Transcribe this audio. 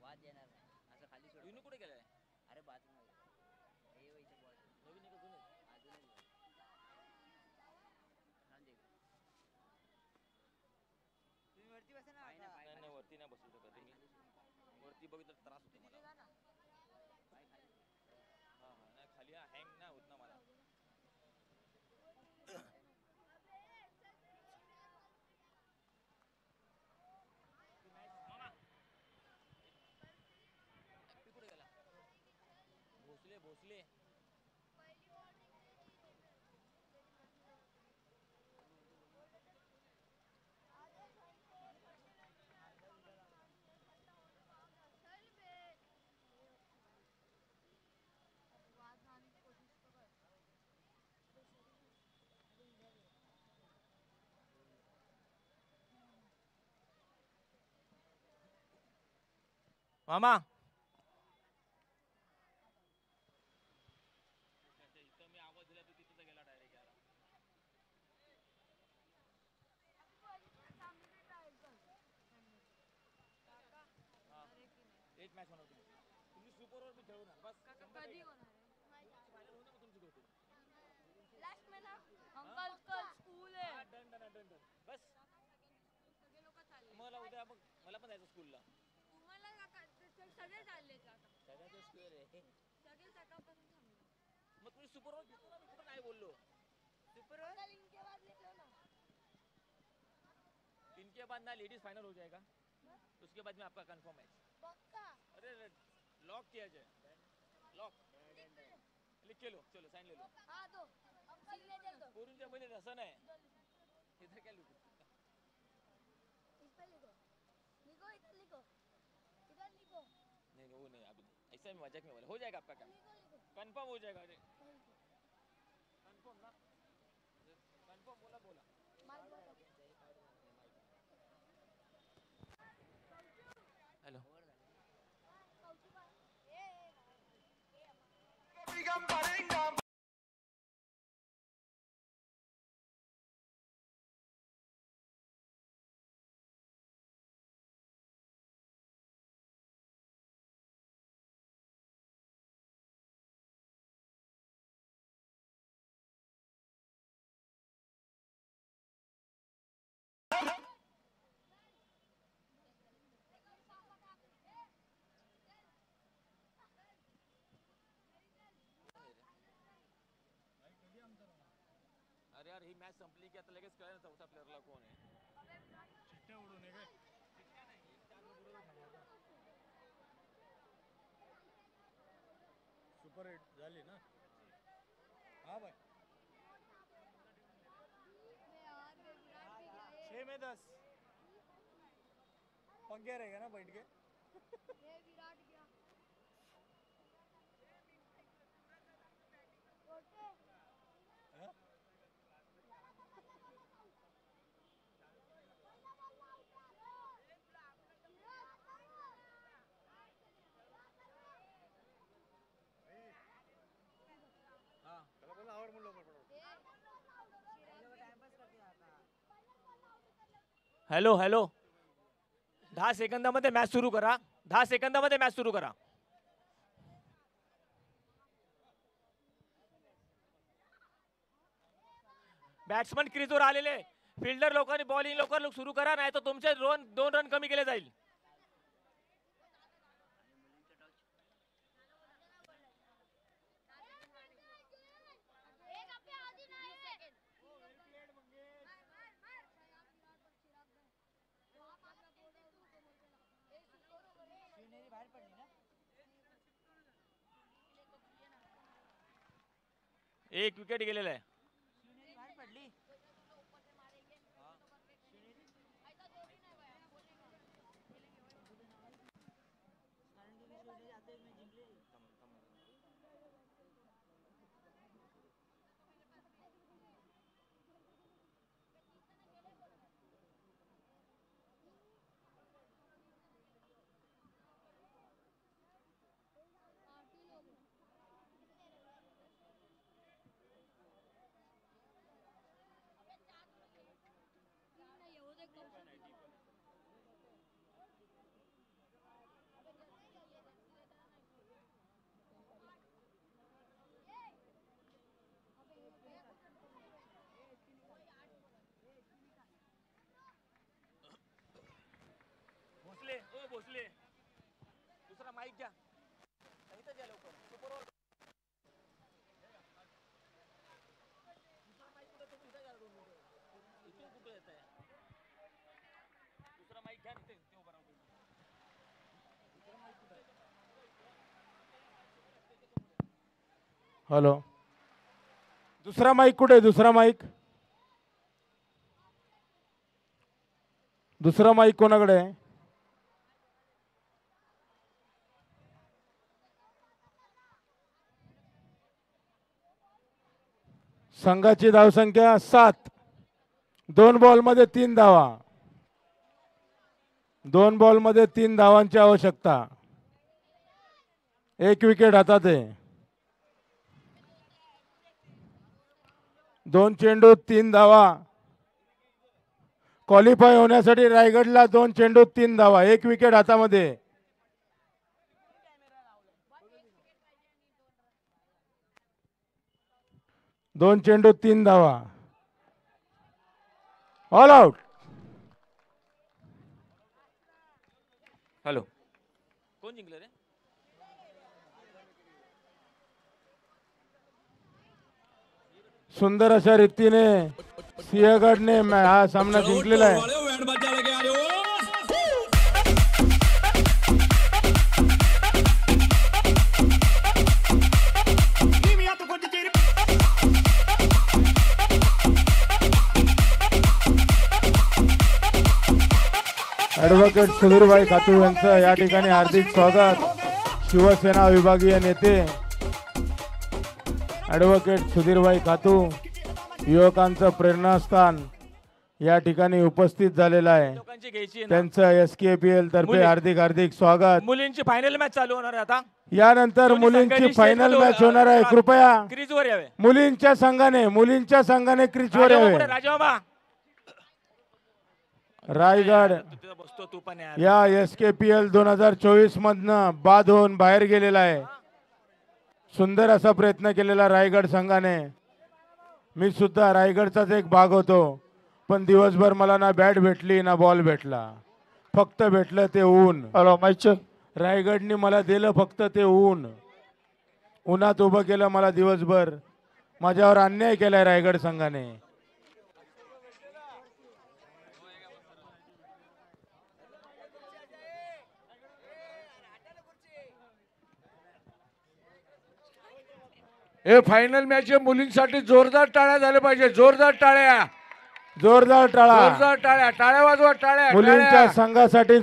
बाद येणार नाही असं खाली सोड. युनू कुठे गेलाय? अरे बाथरूम मध्ये हे इथे बॉल नवीन आहे का जुने? अजूनच राहून दे. तुम्ही वरती बसा ना. नाही नाही वरती नाही बसू शकत तुम्ही. वरती बघितलं त्रास होतो मला. पाय खाली. हां हां नाही खाली हँग नाही होत ना मला. मामा ॲक्टिव कुठे गेला? भोसले भोसले. मामा इथं मी आवाज दिला तू तिथं गेला डायरेक्ट यार. एक मॅच होणार तुम्ही सुपरवर मी खेळू ना बस. कधी होणार फायनल होणार मग तुमची भेटू. लास्ट में ना अंकल कल स्कूल है. डन डन डन डन बस. सगळे लोक चालले. मला उद्या मग मला पण जायचं स्कूलला. तुम्हाला सगळे चालले का? सगळ्याच स्क्वेअर आहे. सगळे सकाळपासून थांबले. मग तुम्ही सुपरवर घेतो ना मी कुठं नाही बोललो. सुपरवर इनके बाद ले लो ना. इनके बाद ना लेडीज फाइनल हो जाएगा. उसके बाद में आपका कंफर्म है. पक्का. अरे लॉक किया जाए. लॉक लिख के लो. चलो साइन ले लो. हाँ दो. अब सिग्नेचर दो. पोरूंच्या मध्ये तसं नाही. इधर क्या लिखू? इस पे लिखो. लिखो इधर लिखो. इधर लिखो. नहीं वो नहीं अभी ऐसा भी मजाक में बोला. हो जाएगा आपका काम. लिखो लिखो. कंफर्म हो जाएगा. अरे कंफर्म ना. कंफर्म बोला बोला. हॅलो अरे यार ही मॅच संपली की आता लगेच कळेल चौथा प्लेअरला कोण आहे. चिट्ट्या उडू नये काय? सुपर हिट झाली ना. हाँ भाई 6 में 10 पंखे रहेगा ना बैठ के. ये विराट गया. हाँ? हां त्याला बोला आवर म्हणून लवकर पडव. हॅलो हॅलो 10 सेकंदामध्ये मॅच सुरू करा. 10 सेकंदामध्ये मॅच सुरू करा. बॅट्समन क्रीजवर आलेले. फिल्डर लोकांनी बॉलिंग लवकर सुरू करा नाही तर तुमचे 2 रन कमी केले जाईल. बाहेर पडली ना. एक विकेट गेलेला आहे. बाहेर पडली. हॅलो, दुसरा माईक कुठे? दुसरा माईक, दुसरा माईक कोणाकडे आहे? संघाची धावसंख्या 7, 2 बॉलमध्ये 3 धावा, 2 बॉलमध्ये 3 धावांची आवश्यकता, 1 विकेट हातात आहे. 2 चेंडूत 3 धावा. क्वालिफाय होण्यासाठी रायगडला 2 चेंडूत 3 धावा, 1 विकेट हातामध्ये. दोन चेंडूत 3 धावा, ऑल आउट. हॅलो, कोण जिंकलं रे? सुंदर अशा रीतीने सिंहगडने हा सामना जिंकलेला आहे. ॲडव्होकेट सुधीरभाई खातू यांचं या ठिकाणी हार्दिक स्वागत. शिवसेना विभागीय नेते ॲडव्होकेट सुधीरभाई खातू, युवकांचं प्रेरणास्थान या ठिकाणी उपस्थित झालेलं आहे. लोकांची घ्यायची आहे ना. त्यांचं SKPL तर्फे हार्दिक हार्दिक स्वागत. मुलींची फायनल मॅच चालू होणार आहे आता. यानंतर दोन्ही मुलींची संघांनी फायनल स्टेजवर मॅच होणार आहे. कृपया क्रीजवर यावे. मुलींच्या संघाने क्रीजवर यावे. राजाबाबा रायगड तिथं बसतो तू पण यार. या SKPL 2024 मधनं बाद होऊन बाहेर गेलेला आहे. सुंदर असा प्रयत्न केलेला रायगड संघाने. मी सुद्धा रायगडचाच एक भाग होतो, पण दिवसभर मला ना बॅट भेटली ना बॉल भेटला, फक्त भेटलं ते ऊन. रायगडने मला दिलं फक्त ते ऊन. उन्हात उभं केलं मला दिवसभर. माझ्यावर अन्याय केलाय रायगड संघाने. हे फायनल मॅच मुलींसाठी जोरदार टाळ्या झाल्या पाहिजे. जोरदार टाळ्या, जोरदार टाळा. जोरदार टाळ्या, टाळ्या वाजवा, टाळ्या. मुलींच्या संघासाठी